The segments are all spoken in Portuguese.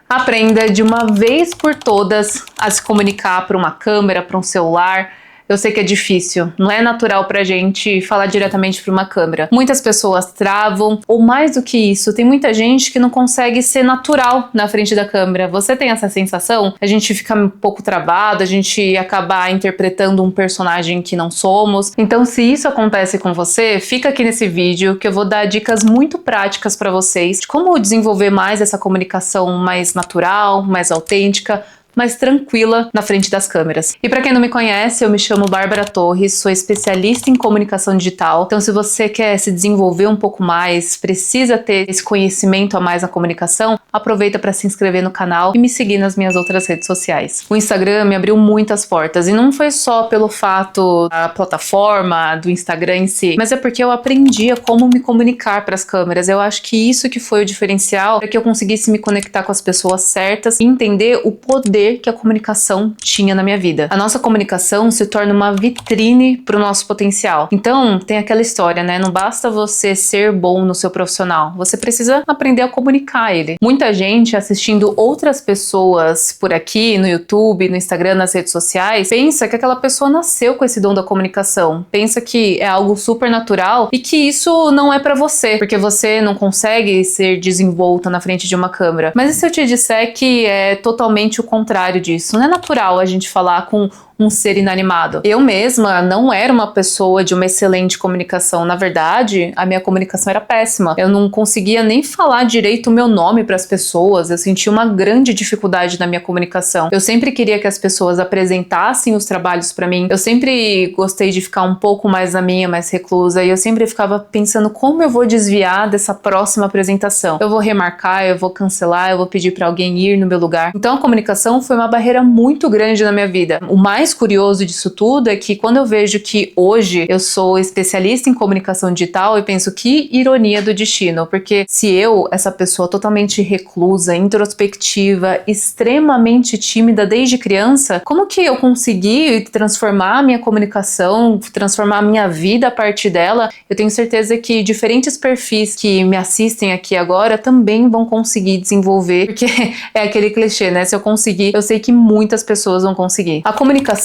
Aprenda de uma vez por todas a se comunicar para uma câmera, para um celular. Eu sei que é difícil, não é natural pra gente falar diretamente para uma câmera. Muitas pessoas travam, ou mais do que isso, tem muita gente que não consegue ser natural na frente da câmera. Você tem essa sensação? A gente fica um pouco travado, a gente acaba interpretando um personagem que não somos. Então, se isso acontece com você, fica aqui nesse vídeo que eu vou dar dicas muito práticas para vocês de como desenvolver mais essa comunicação mais natural, mais autêntica, mais tranquila na frente das câmeras. E para quem não me conhece, eu me chamo Bárbara Torres, sou especialista em comunicação digital. Então, se você quer se desenvolver um pouco mais, precisa ter esse conhecimento a mais na comunicação, aproveita para se inscrever no canal e me seguir nas minhas outras redes sociais. O Instagram me abriu muitas portas e não foi só pelo fato da plataforma, do Instagram em si, mas é porque eu aprendi a como me comunicar para as câmeras. Eu acho que isso que foi o diferencial para que eu conseguisse me conectar com as pessoas certas e entender o poder que a comunicação tinha na minha vida. A nossa comunicação se torna uma vitrine para o nosso potencial. Então, tem aquela história, né? Não basta você ser bom no seu profissional, você precisa aprender a comunicar ele. Muita gente assistindo outras pessoas por aqui, no YouTube, no Instagram, nas redes sociais, pensa que aquela pessoa nasceu com esse dom da comunicação, pensa que é algo super natural e que isso não é para você, porque você não consegue ser desenvolta na frente de uma câmera. Mas e se eu te disser que é totalmente o contrário disso? Não é natural a gente falar com um ser inanimado. Eu mesma não era uma pessoa de uma excelente comunicação. Na verdade, a minha comunicação era péssima. Eu não conseguia nem falar direito o meu nome para as pessoas. Eu sentia uma grande dificuldade na minha comunicação. Eu sempre queria que as pessoas apresentassem os trabalhos para mim. Eu sempre gostei de ficar um pouco mais na minha, mais reclusa. E eu sempre ficava pensando como eu vou desviar dessa próxima apresentação. Eu vou remarcar, eu vou cancelar, eu vou pedir para alguém ir no meu lugar. Então a comunicação foi uma barreira muito grande na minha vida. O mais curioso disso tudo é que quando eu vejo que hoje eu sou especialista em comunicação digital, eu penso que ironia do destino, porque se eu, essa pessoa totalmente reclusa, introspectiva, extremamente tímida desde criança, como que eu consegui transformar a minha comunicação, transformar a minha vida a partir dela? Eu tenho certeza que diferentes perfis que me assistem aqui agora também vão conseguir desenvolver, porque é aquele clichê, né? Se eu conseguir, eu sei que muitas pessoas vão conseguir. A comunicação,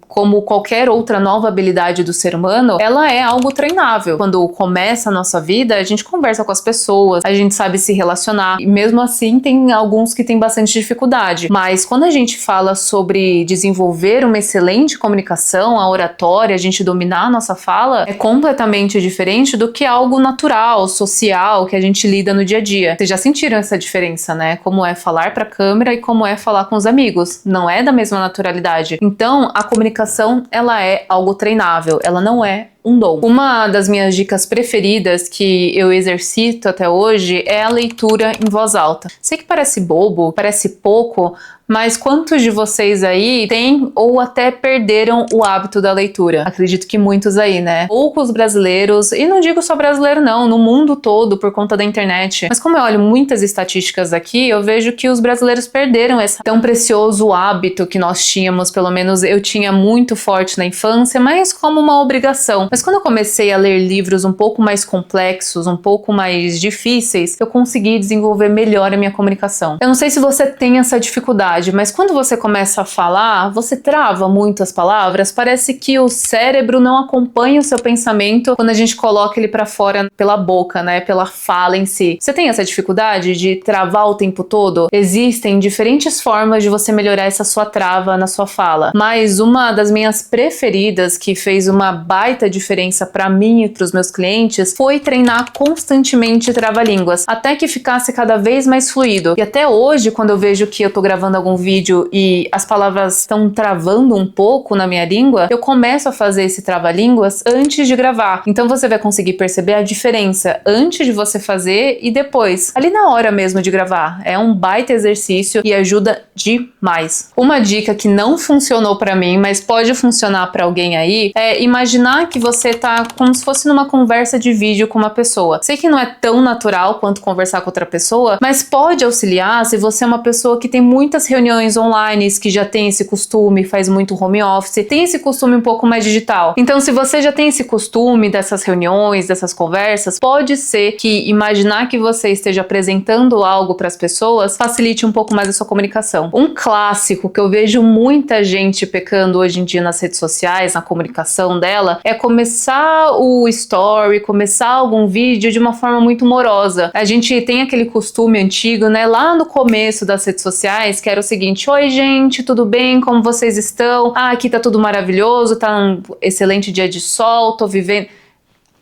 como qualquer outra nova habilidade do ser humano, ela é algo treinável. Quando começa a nossa vida, a gente conversa com as pessoas, a gente sabe se relacionar, e mesmo assim tem alguns que têm bastante dificuldade. Mas quando a gente fala sobre desenvolver uma excelente comunicação, a oratória, a gente dominar a nossa fala, é completamente diferente do que algo natural, social, que a gente lida no dia a dia. Vocês já sentiram essa diferença, né? Como é falar para a câmera e como é falar com os amigos. Não é da mesma naturalidade. Então, a comunicação, ela é algo treinável, ela não é um dom. Uma das minhas dicas preferidas que eu exercito até hoje é a leitura em voz alta. Sei que parece bobo, parece pouco, mas quantos de vocês aí têm ou até perderam o hábito da leitura? Acredito que muitos aí, né? Poucos brasileiros, e não digo só brasileiro não, no mundo todo por conta da internet. Mas como eu olho muitas estatísticas aqui, eu vejo que os brasileiros perderam esse tão precioso hábito que nós tínhamos, pelo menos eu tinha muito forte na infância, mas como uma obrigação. Mas quando eu comecei a ler livros um pouco mais complexos, um pouco mais difíceis, eu consegui desenvolver melhor a minha comunicação. Eu não sei se você tem essa dificuldade, mas quando você começa a falar, você trava muito as palavras, parece que o cérebro não acompanha o seu pensamento quando a gente coloca ele pra fora pela boca, né, pela fala em si. Você tem essa dificuldade de travar o tempo todo? Existem diferentes formas de você melhorar essa sua trava na sua fala, mas uma das minhas preferidas, que fez uma baita diferença pra mim e pros meus clientes, foi treinar constantemente trava-línguas, até que ficasse cada vez mais fluido. E até hoje, quando eu vejo que eu tô gravando algum vídeo e as palavras estão travando um pouco na minha língua, eu começo a fazer esse trava-línguas antes de gravar. Então você vai conseguir perceber a diferença antes de você fazer e depois, ali na hora mesmo de gravar. É um baita exercício e ajuda demais. Uma dica que não funcionou pra mim, mas pode funcionar pra alguém aí, é imaginar que você tá como se fosse numa conversa de vídeo com uma pessoa. Sei que não é tão natural quanto conversar com outra pessoa, mas pode auxiliar se você é uma pessoa que tem muitas reuniões online, que já tem esse costume, faz muito home office, tem esse costume um pouco mais digital. Então, se você já tem esse costume dessas reuniões, dessas conversas, pode ser que imaginar que você esteja apresentando algo para as pessoas facilite um pouco mais a sua comunicação. Um clássico que eu vejo muita gente pecando hoje em dia nas redes sociais, na comunicação dela, é começar o story, começar algum vídeo de uma forma muito morosa. A gente tem aquele costume antigo, né, lá no começo das redes sociais, que era o seguinte: oi gente, tudo bem? Como vocês estão? Ah, aqui tá tudo maravilhoso, tá um excelente dia de sol, tô vivendo...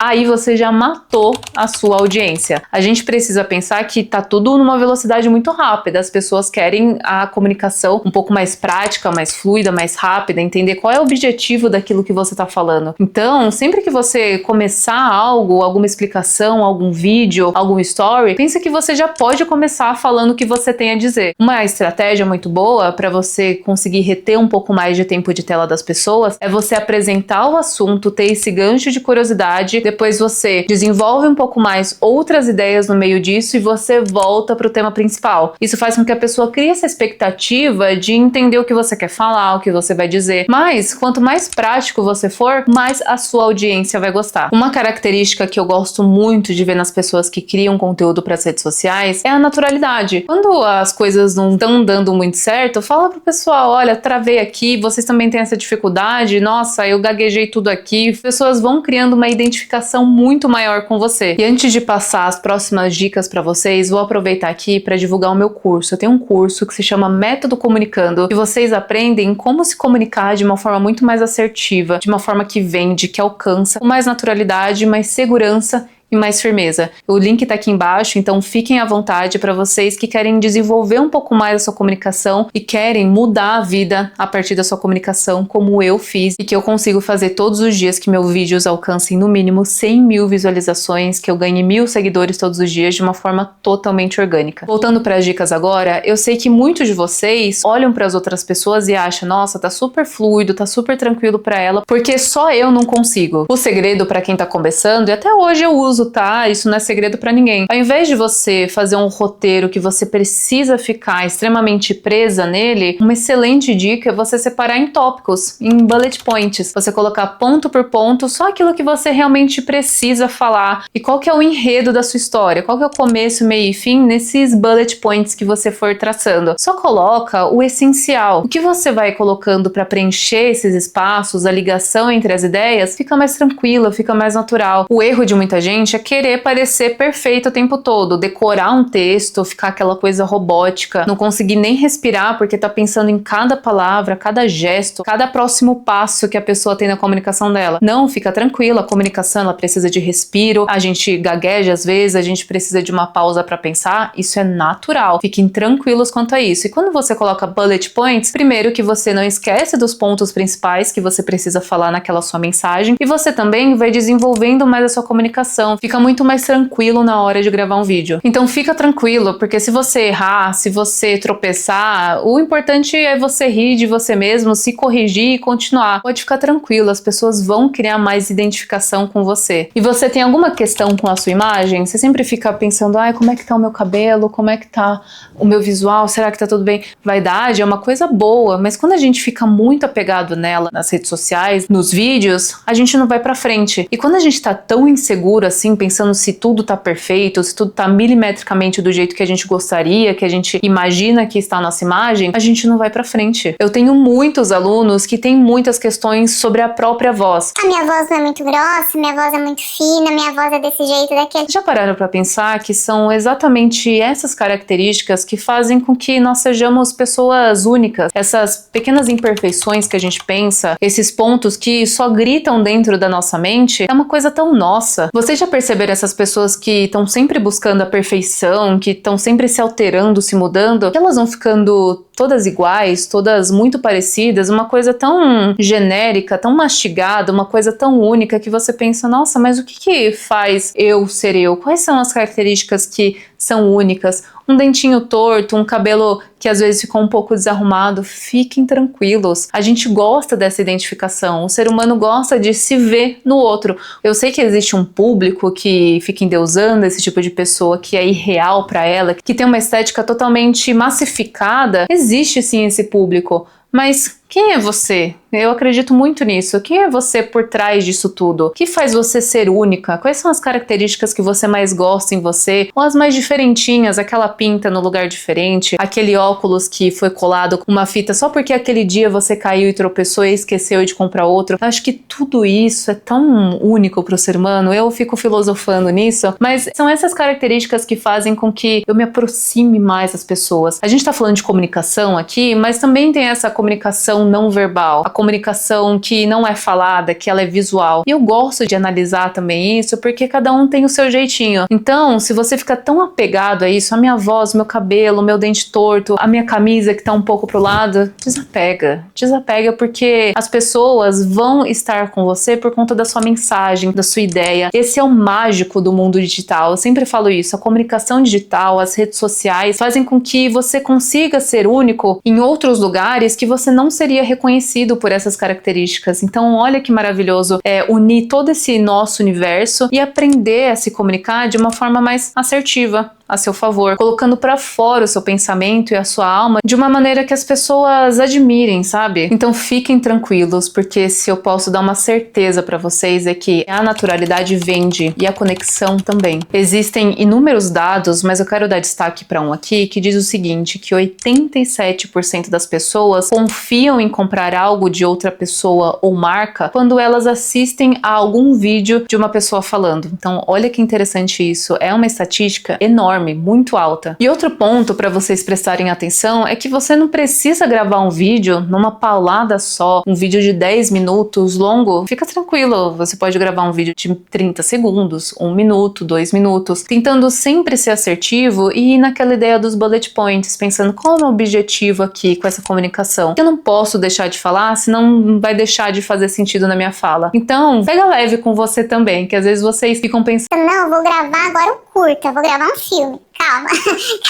Aí você já matou a sua audiência. A gente precisa pensar que tá tudo numa velocidade muito rápida. As pessoas querem a comunicação um pouco mais prática, mais fluida, mais rápida, entender qual é o objetivo daquilo que você tá falando. Então, sempre que você começar algo, alguma explicação, algum vídeo, algum story, pensa que você já pode começar falando o que você tem a dizer. Uma estratégia muito boa para você conseguir reter um pouco mais de tempo de tela das pessoas é você apresentar o assunto, ter esse gancho de curiosidade. Depois você desenvolve um pouco mais outras ideias no meio disso e você volta para o tema principal. Isso faz com que a pessoa crie essa expectativa de entender o que você quer falar, o que você vai dizer. Mas, quanto mais prático você for, mais a sua audiência vai gostar. Uma característica que eu gosto muito de ver nas pessoas que criam conteúdo para as redes sociais é a naturalidade. Quando as coisas não estão dando muito certo, fala pro pessoal: olha, travei aqui, vocês também têm essa dificuldade, nossa, eu gaguejei tudo aqui. As pessoas vão criando uma identificação muito maior com você. E antes de passar as próximas dicas para vocês, vou aproveitar aqui para divulgar o meu curso. Eu tenho um curso que se chama Método Comunicando, e vocês aprendem como se comunicar de uma forma muito mais assertiva, de uma forma que vende, que alcança, com mais naturalidade, mais segurança e mais firmeza. O link tá aqui embaixo, então fiquem à vontade para vocês que querem desenvolver um pouco mais a sua comunicação e querem mudar a vida a partir da sua comunicação, como eu fiz e que eu consigo fazer todos os dias, que meus vídeos alcancem no mínimo 100 mil visualizações, que eu ganhe 1000 seguidores todos os dias de uma forma totalmente orgânica. Voltando para as dicas agora, eu sei que muitos de vocês olham para as outras pessoas e acham: nossa, tá super fluido, tá super tranquilo para ela, porque só eu não consigo. O segredo para quem tá começando, e até hoje eu uso, tá? Isso não é segredo pra ninguém. Ao invés de você fazer um roteiro que você precisa ficar extremamente presa nele, uma excelente dica é você separar em tópicos, em bullet points. Você colocar ponto por ponto só aquilo que você realmente precisa falar. E qual que é o enredo da sua história? Qual que é o começo, meio e fim nesses bullet points que você for traçando? Só coloca o essencial. O que você vai colocando para preencher esses espaços, a ligação entre as ideias, fica mais tranquila, fica mais natural. O erro de muita gente é querer parecer perfeito o tempo todo, decorar um texto, ficar aquela coisa robótica, não conseguir nem respirar porque tá pensando em cada palavra, cada gesto, cada próximo passo que a pessoa tem na comunicação dela. Não, fica tranquila, a comunicação ela precisa de respiro, a gente gagueja às vezes, a gente precisa de uma pausa para pensar, isso é natural. Fiquem tranquilos quanto a isso. E quando você coloca bullet points, primeiro que você não esquece dos pontos principais que você precisa falar naquela sua mensagem, e você também vai desenvolvendo mais a sua comunicação. Fica muito mais tranquilo na hora de gravar um vídeo. Então fica tranquilo, porque se você errar, se você tropeçar, o importante é você rir de você mesmo, se corrigir e continuar. Pode ficar tranquilo, as pessoas vão criar mais identificação com você. E você tem alguma questão com a sua imagem? Você sempre fica pensando: ai, como é que tá o meu cabelo? Como é que tá o meu visual? Será que tá tudo bem? Vaidade é uma coisa boa, mas quando a gente fica muito apegado nela, nas redes sociais, nos vídeos, a gente não vai pra frente. E quando a gente tá tão inseguro assim, pensando se tudo tá perfeito, se tudo tá milimetricamente do jeito que a gente gostaria, que a gente imagina que está a nossa imagem, a gente não vai pra frente. Eu tenho muitos alunos que têm muitas questões sobre a própria voz. A minha voz não é muito grossa, minha voz é muito fina, minha voz é desse jeito, daquele. Já pararam pra pensar que são exatamente essas características que fazem com que nós sejamos pessoas únicas? Essas pequenas imperfeições que a gente pensa, esses pontos que só gritam dentro da nossa mente, é uma coisa tão nossa. Vocês já perceberam essas pessoas que estão sempre buscando a perfeição, que estão sempre se alterando, se mudando, que elas vão ficando todas iguais, todas muito parecidas, uma coisa tão genérica, tão mastigada, uma coisa tão única que você pensa, nossa, mas o que faz eu ser eu? Quais são as características que são únicas? Um dentinho torto, um cabelo que às vezes ficou um pouco desarrumado, fiquem tranquilos. A gente gosta dessa identificação, o ser humano gosta de se ver no outro. Eu sei que existe um público que fica endeusando esse tipo de pessoa, que é irreal para ela, que tem uma estética totalmente massificada. Existe sim esse público, mas quem é você? Eu acredito muito nisso. Quem é você por trás disso tudo? O que faz você ser única? Quais são as características que você mais gosta em você? Ou as mais diferentinhas, aquela pinta no lugar diferente, aquele óculos que foi colado com uma fita só porque aquele dia você caiu e tropeçou e esqueceu de comprar outro. Eu acho que tudo isso é tão único para o ser humano. Eu fico filosofando nisso, mas são essas características que fazem com que eu me aproxime mais das pessoas. A gente tá falando de comunicação aqui, mas também tem essa comunicação não verbal, a comunicação que não é falada, que ela é visual. E eu gosto de analisar também isso, porque cada um tem o seu jeitinho. Então, se você fica tão apegado a isso, a minha voz, meu cabelo, meu dente torto, a minha camisa que tá um pouco pro lado, desapega, porque as pessoas vão estar com você por conta da sua mensagem, da sua ideia. Esse é o mágico do mundo digital. Eu sempre falo isso, a comunicação digital, as redes sociais fazem com que você consiga ser único em outros lugares que você não seria reconhecido por essas características. Então, olha que maravilhoso unir todo esse nosso universo e aprender a se comunicar de uma forma mais assertiva, a seu favor, colocando pra fora o seu pensamento e a sua alma de uma maneira que as pessoas admirem, sabe? Então fiquem tranquilos, porque se eu posso dar uma certeza pra vocês é que a naturalidade vende e a conexão também. Existem inúmeros dados, mas eu quero dar destaque pra um aqui que diz o seguinte, que 87% das pessoas confiam em comprar algo de outra pessoa ou marca quando elas assistem a algum vídeo de uma pessoa falando. Então olha que interessante isso, é uma estatística enorme, muito alta. E outro ponto para vocês prestarem atenção é que você não precisa gravar um vídeo numa paulada só, um vídeo de 10 minutos longo. Fica tranquilo, você pode gravar um vídeo de 30 segundos, 1 minuto, 2 minutos, tentando sempre ser assertivo e ir naquela ideia dos bullet points, pensando qual é o objetivo aqui com essa comunicação. Eu não posso deixar de falar, senão vai deixar de fazer sentido na minha fala. Então, pega leve com você também, que às vezes vocês ficam pensando, Não, vou gravar agora um curta, vou gravar um filme. Calma,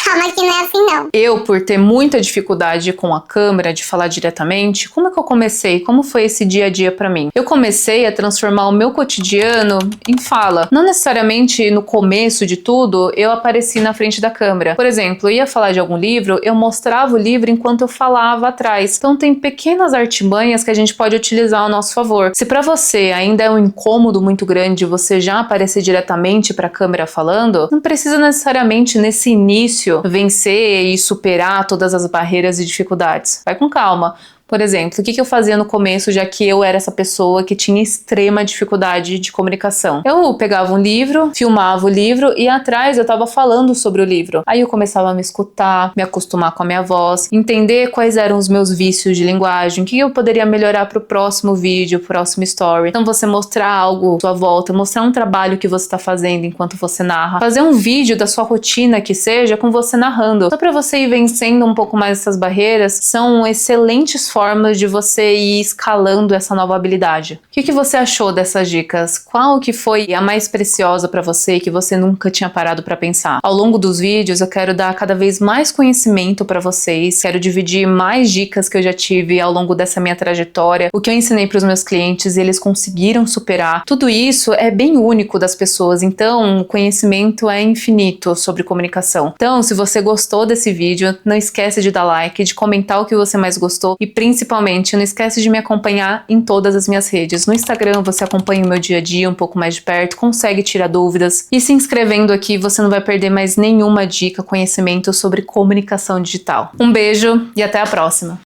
calma que não é assim não. eu, por ter muita dificuldade com a câmera, de falar diretamente, como é que eu comecei? Como foi esse dia a dia pra mim? Eu comecei a transformar o meu cotidiano em fala. Não necessariamente no começo de tudo, eu apareci na frente da câmera. Por exemplo, eu ia falar de algum livro, eu mostrava o livro enquanto eu falava atrás. Então tem pequenas artimanhas que a gente pode utilizar ao nosso favor. Se pra você ainda é um incômodo muito grande você já aparecer diretamente pra câmera falando, não precisa necessariamente nesse início vencer e superar todas as barreiras e dificuldades. Vai com calma. Por exemplo, o que eu fazia no começo, já que eu era essa pessoa que tinha extrema dificuldade de comunicação? Eu pegava um livro, filmava o livro e atrás eu tava falando sobre o livro. Aí eu começava a me escutar, me acostumar com a minha voz, entender quais eram os meus vícios de linguagem, o que eu poderia melhorar pro próximo vídeo, próximo story. Então você mostrar algo à sua volta, mostrar um trabalho que você tá fazendo enquanto você narra, fazer um vídeo da sua rotina que seja com você narrando. Só pra você ir vencendo um pouco mais essas barreiras, são excelentes formas de você ir escalando essa nova habilidade. O que você achou dessas dicas? Qual que foi a mais preciosa para você e que você nunca tinha parado para pensar? Ao longo dos vídeos eu quero dar cada vez mais conhecimento para vocês, quero dividir mais dicas que eu já tive ao longo dessa minha trajetória, o que eu ensinei para os meus clientes e eles conseguiram superar. Tudo isso é bem único das pessoas, então o conhecimento é infinito sobre comunicação. Então, se você gostou desse vídeo, não esquece de dar like, de comentar o que você mais gostou e principalmente, não esquece de me acompanhar em todas as minhas redes. No Instagram você acompanha o meu dia a dia um pouco mais de perto, consegue tirar dúvidas. E se inscrevendo aqui você não vai perder mais nenhuma dica, conhecimento sobre comunicação digital. Um beijo e até a próxima!